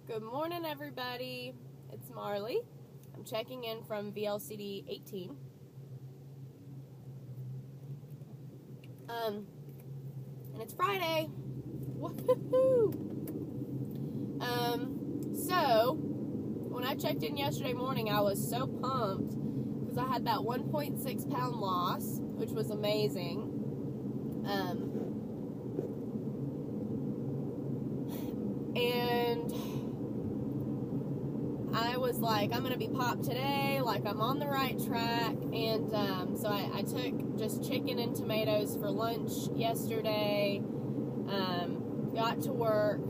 Good morning, everybody. It's Marley. I'm checking in from VLCD18. And it's Friday. Woohoo! So when I checked in yesterday morning, I was so pumped because I had that 1.6 pound loss, which was amazing. And I was like, I'm going to be popped today, like I'm on the right track. And so I took just chicken and tomatoes for lunch yesterday, got to work,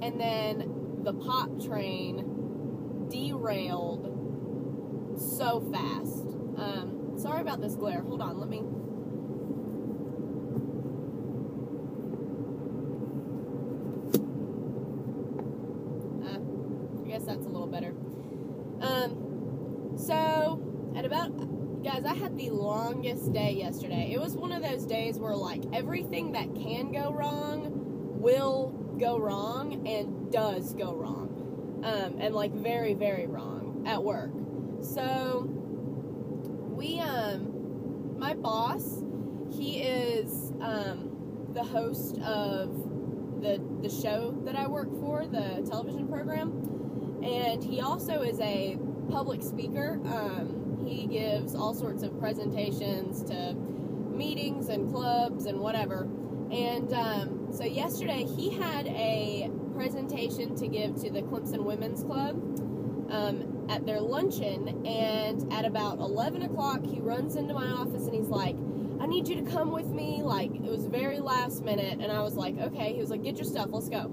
and then the pop train derailed so fast. Sorry about this glare. Hold on, let me... I guess that's a little better. So, at about, guys, I had the longest day yesterday. It was one of those days where, like, everything that can go wrong will go wrong and does go wrong. And, like, very, very wrong at work. So, my boss, he is, the host of the show that I work for, the television program. And he also is a public speaker. He gives all sorts of presentations to meetings and clubs and whatever. And so yesterday he had a presentation to give to the Clemson Women's Club at their luncheon. And at about 11 o'clock, he runs into my office and he's like, I need you to come with me. Like, it was very last minute. And I was like, okay. He was like, get your stuff. Let's go.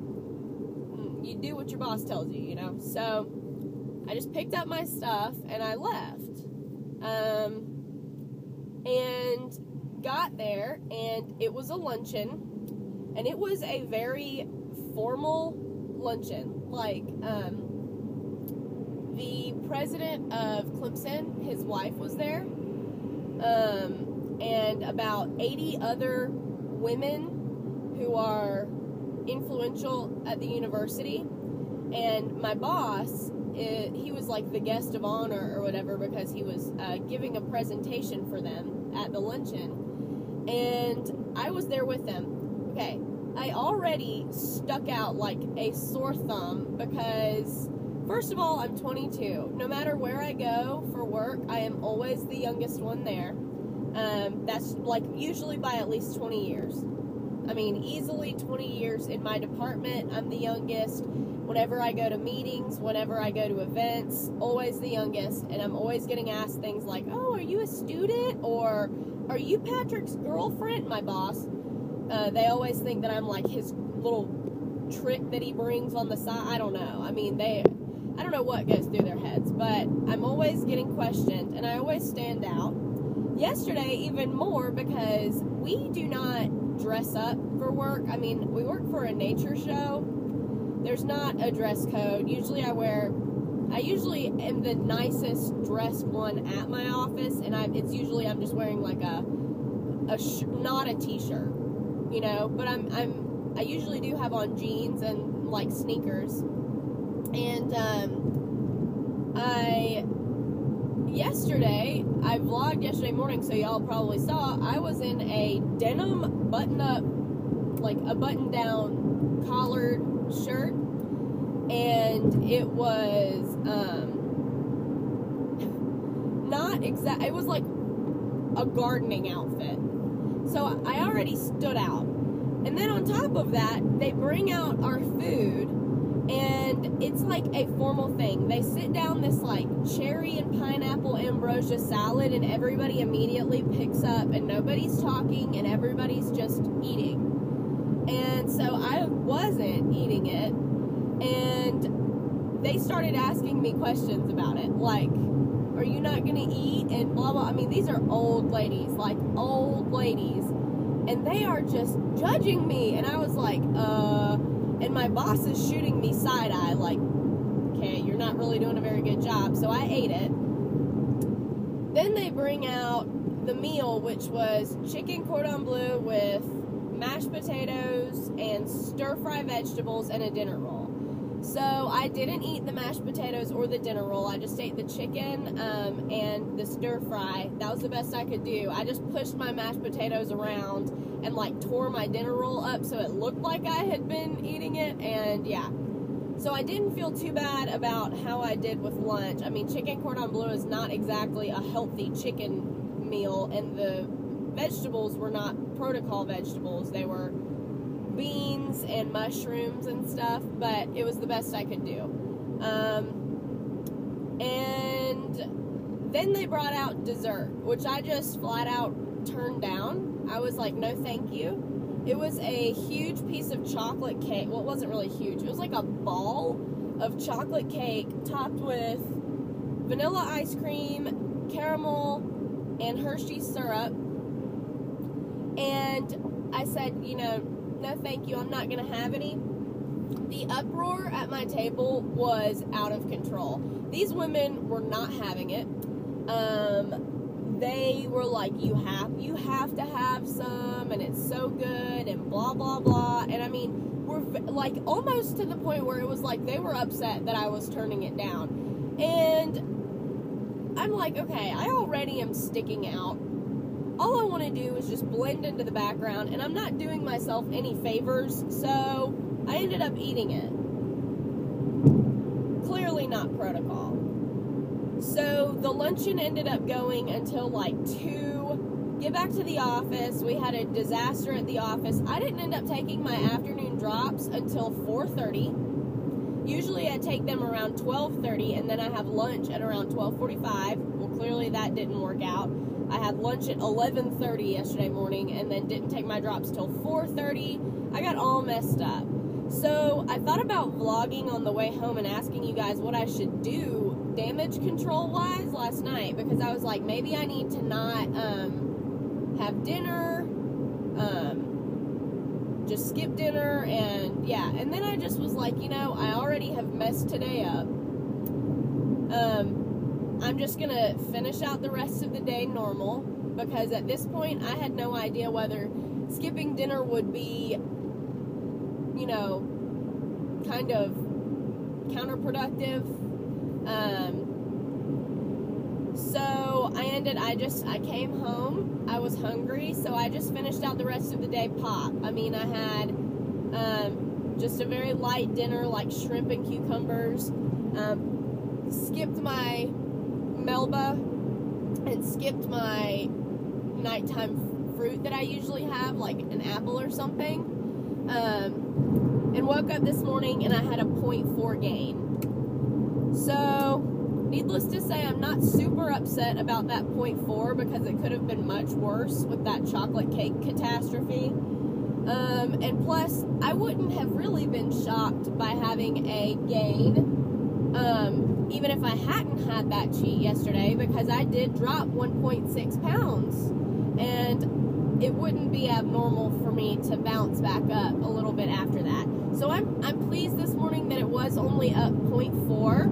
You do what your boss tells you, you know. So I just picked up my stuff and I left. And got there, and it was a luncheon, and it was a very formal luncheon. Like, the president of Clemson, his wife was there, and about 80 other women who are influential at the university. And my boss, he was like the guest of honor or whatever because he was giving a presentation for them at the luncheon. And I was there with them. Okay, I already stuck out like a sore thumb because, first of all, I'm 22. No matter where I go for work, I am always the youngest one there. That's like usually by at least 20 years. I mean, easily 20 years in my department, I'm the youngest. Whenever I go to meetings, whenever I go to events, always the youngest. And I'm always getting asked things like, oh, are you a student? Or, are you Patrick's girlfriend? My boss. They always think that I'm like his little trick that he brings on the side. I don't know. I mean, I don't know what goes through their heads. But I'm always getting questioned, and I always stand out. Yesterday, even more, because we do not dress up for work. I mean, we work for a nature show. There's not a dress code. Usually I usually am the nicest dressed one at my office, and it's usually I'm just wearing like not a t-shirt, you know, but I usually do have on jeans and like sneakers. And I vlogged yesterday morning, so y'all probably saw, I was in a denim button-up, like a button-down collared shirt, and it was, it was like a gardening outfit, so I already stood out. And then on top of that, they bring out our food, and it's like a formal thing. They sit down this like cherry and pineapple ambrosia salad, and everybody immediately picks up, and nobody's talking, and everybody's just eating. And so I wasn't eating it, and they started asking me questions about it, like, are you not going to eat, and blah, blah. I mean, these are old ladies, like, old ladies, and they are just judging me, and I was like, and my boss is shooting me side-eye, like, okay, you're not really doing a very good job, so I ate it. Then they bring out the meal, which was chicken cordon bleu with mashed potatoes and stir-fry vegetables and a dinner roll. So I I didn't eat the mashed potatoes or the dinner roll. I just ate the chicken and the stir fry. That was the best I could do. I just pushed my mashed potatoes around and like tore my dinner roll up so it looked like I had been eating it, and yeah. So I didn't feel too bad about how I did with lunch. I mean, chicken cordon bleu is not exactly a healthy chicken meal, and the vegetables were not protocol vegetables. They were beans and mushrooms and stuff, but it was the best I could do. And then they brought out dessert, which I just flat out turned down. I was like, no thank you. It was a huge piece of chocolate cake. Well, it wasn't really huge. It was like a ball of chocolate cake topped with vanilla ice cream, caramel, and Hershey's syrup. And I said, you know, no thank you, I'm not going to have any. The uproar at my table was out of control. These women were not having it. They were like, you have to have some, and it's so good, and blah, blah, blah. And I mean, we're like almost to the point where it was like they were upset that I was turning it down. And I'm like, okay, I already am sticking out. All I want to do is just blend into the background, and I'm not doing myself any favors, so I ended up eating it. Clearly not protocol. So the luncheon ended up going until like 2. Get back to the office. We had a disaster at the office. I didn't end up taking my afternoon drops until 4:30. Usually I take them around 12:30, and then I have lunch at around 12:45. Well, clearly that didn't work out. I had lunch at 11:30 yesterday morning, and then didn't take my drops till 4:30. I got all messed up. So I thought about vlogging on the way home and asking you guys what I should do damage control wise last night, because I was like, maybe I need to not have dinner, just skip dinner, and yeah. And then I just was like, you know, I already have messed today up. I'm just gonna finish out the rest of the day normal, because at this point I had no idea whether skipping dinner would be, you know, kind of counterproductive. So I came home, I was hungry, so I just finished out the rest of the day pop. I mean, I had just a very light dinner, like shrimp and cucumbers, skipped my Melba, and skipped my nighttime fruit that I usually have, like an apple or something, and woke up this morning and I had a 0.4 gain. So, needless to say, I'm not super upset about that 0.4, because it could have been much worse with that chocolate cake catastrophe. And plus, I wouldn't have really been shocked by having a gain, even if I hadn't had that cheat yesterday, because I did drop 1.6 pounds, and it wouldn't be abnormal for me to bounce back up a little bit after that. So I'm pleased this morning that it was only up 0.4,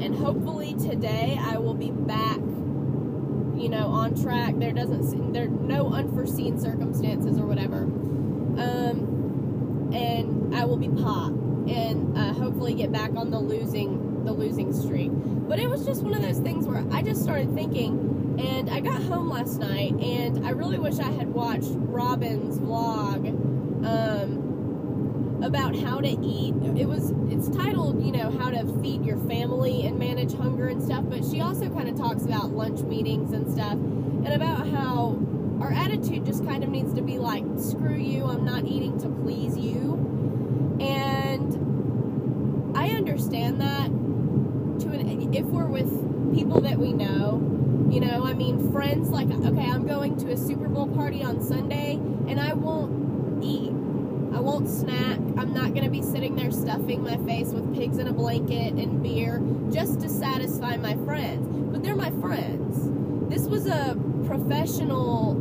and hopefully today I will be back, you know, on track. There are no unforeseen circumstances or whatever, and I will be pop, and hopefully get back on the losing streak. But it was just one of those things where I just started thinking, and I got home last night, and I really wish I had watched Robin's vlog about how to eat. It's titled, you know, how to feed your family and manage hunger and stuff, but she also kind of talks about lunch meetings and stuff, and about how our attitude just kind of needs to be like, screw you, I'm not eating to please you. And I understand that if we're with people that we know, you know, I mean, friends, like, okay, I'm going to a Super Bowl party on Sunday, and I won't eat. I won't snack. I'm not going to be sitting there stuffing my face with pigs in a blanket and beer just to satisfy my friends. But they're my friends. This was a professional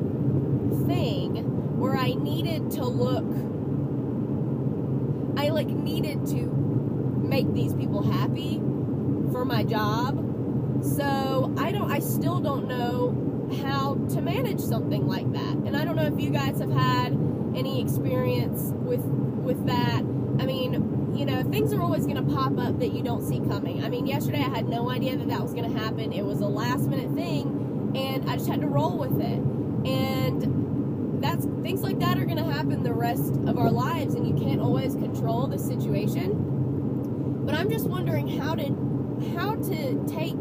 thing where I needed to needed to make these people happy for my job. So I still don't know how to manage something like that. And I don't know if you guys have had any experience with that. I mean, you know, things are always going to pop up that you don't see coming. I mean, yesterday I had no idea that that was going to happen. It was a last minute thing, and I just had to roll with it. And things like that are going to happen the rest of our lives, and you can't always control the situation. But I'm just wondering how to take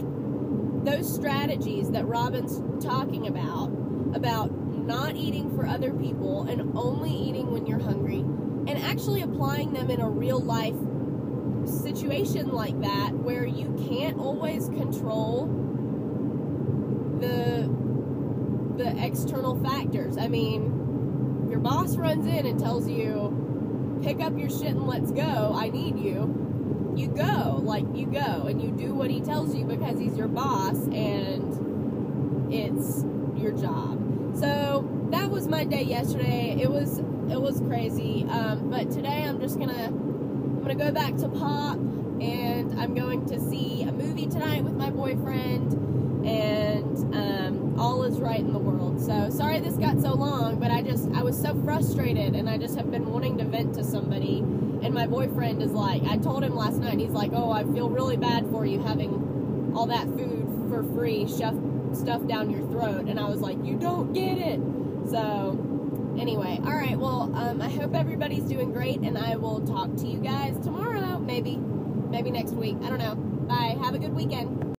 those strategies that Robin's talking about not eating for other people and only eating when you're hungry, and actually applying them in a real life situation like that, where you can't always control the external factors. I mean, your boss runs in and tells you, pick up your shit and let's go, I need you. You go, and you do what he tells you because he's your boss and it's your job. So that was my day yesterday. It was crazy. But today I'm gonna go back to Pop, and I'm going to see a movie tonight with my boyfriend, and all is right in the world. So sorry this got so long, but I was so frustrated, and I just have been wanting to vent to somebody. And my boyfriend is like, I told him last night, and he's like, oh, I feel really bad for you having all that food for free stuffed down your throat. And I was like, you don't get it. So anyway, all right, well, I hope everybody's doing great, and I will talk to you guys tomorrow, maybe next week. I don't know. Bye. Have a good weekend.